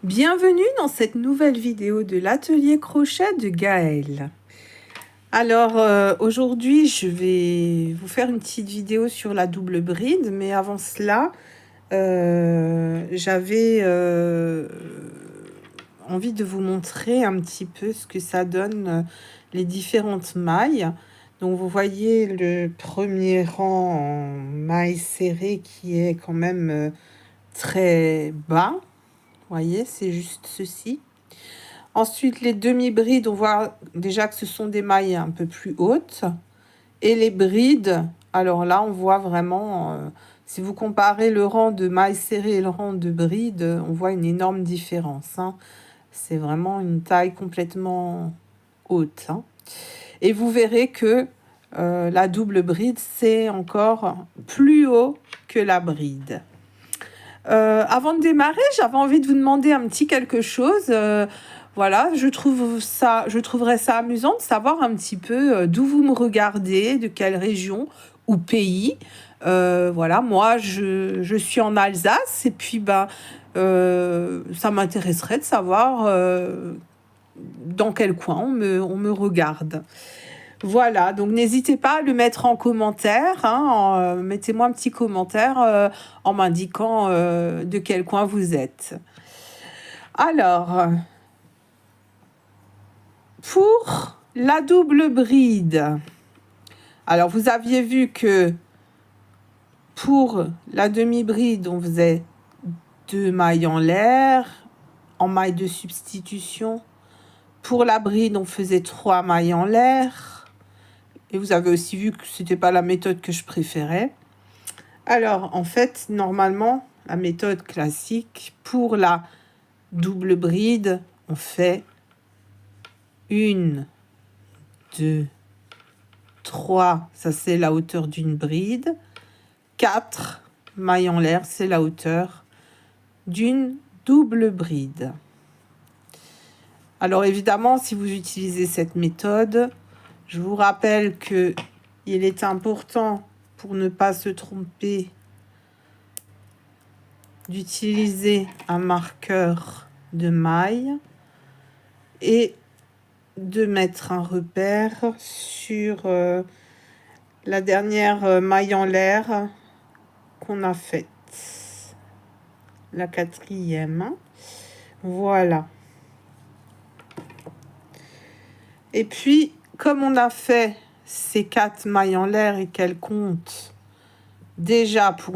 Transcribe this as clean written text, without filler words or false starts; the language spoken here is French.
Bienvenue dans cette nouvelle vidéo de l'atelier crochet de Gaëlle. Alors aujourd'hui je vais vous faire une petite vidéo sur la double bride, mais avant cela j'avais envie de vous montrer un petit peu ce que ça donne, les différentes mailles. Donc vous voyez le premier rang en mailles serrées qui est quand même très bas. Vous voyez, c'est juste ceci. Ensuite, les demi-brides, on voit déjà que ce sont des mailles un peu plus hautes. Et les brides, alors là, on voit vraiment, si vous comparez le rang de mailles serrées et le rang de brides, on voit une énorme différence, hein. C'est vraiment une taille complètement haute, hein. Et vous verrez que la double bride, c'est encore plus haut que la bride. Avant de démarrer, j'avais envie de vous demander un petit quelque chose. Voilà, je trouverais ça amusant de savoir un petit peu d'où vous me regardez, de quelle région ou pays. Voilà, moi, je suis en Alsace et puis ça m'intéresserait de savoir dans quel coin on me regarde. Voilà, donc n'hésitez pas à le mettre en commentaire, hein, mettez-moi un petit commentaire en m'indiquant de quel coin vous êtes. Alors, pour la double bride, alors vous aviez vu que pour la demi-bride, on faisait 2 mailles en l'air, en maille de substitution. Pour la bride, on faisait 3 mailles en l'air. Et vous avez aussi vu que c'était pas la méthode que je préférais. Alors, en fait, normalement, la méthode classique, pour la double bride, on fait 1, 2, 3, ça c'est la hauteur d'une bride. 4 mailles en l'air, c'est la hauteur d'une double bride. Alors évidemment, si vous utilisez cette méthode, je vous rappelle que il est important, pour ne pas se tromper, d'utiliser un marqueur de maille et de mettre un repère sur la dernière maille en l'air qu'on a faite, la 4e. Voilà. Et puis, comme on a fait ces 4 mailles en l'air et qu'elles comptent déjà pour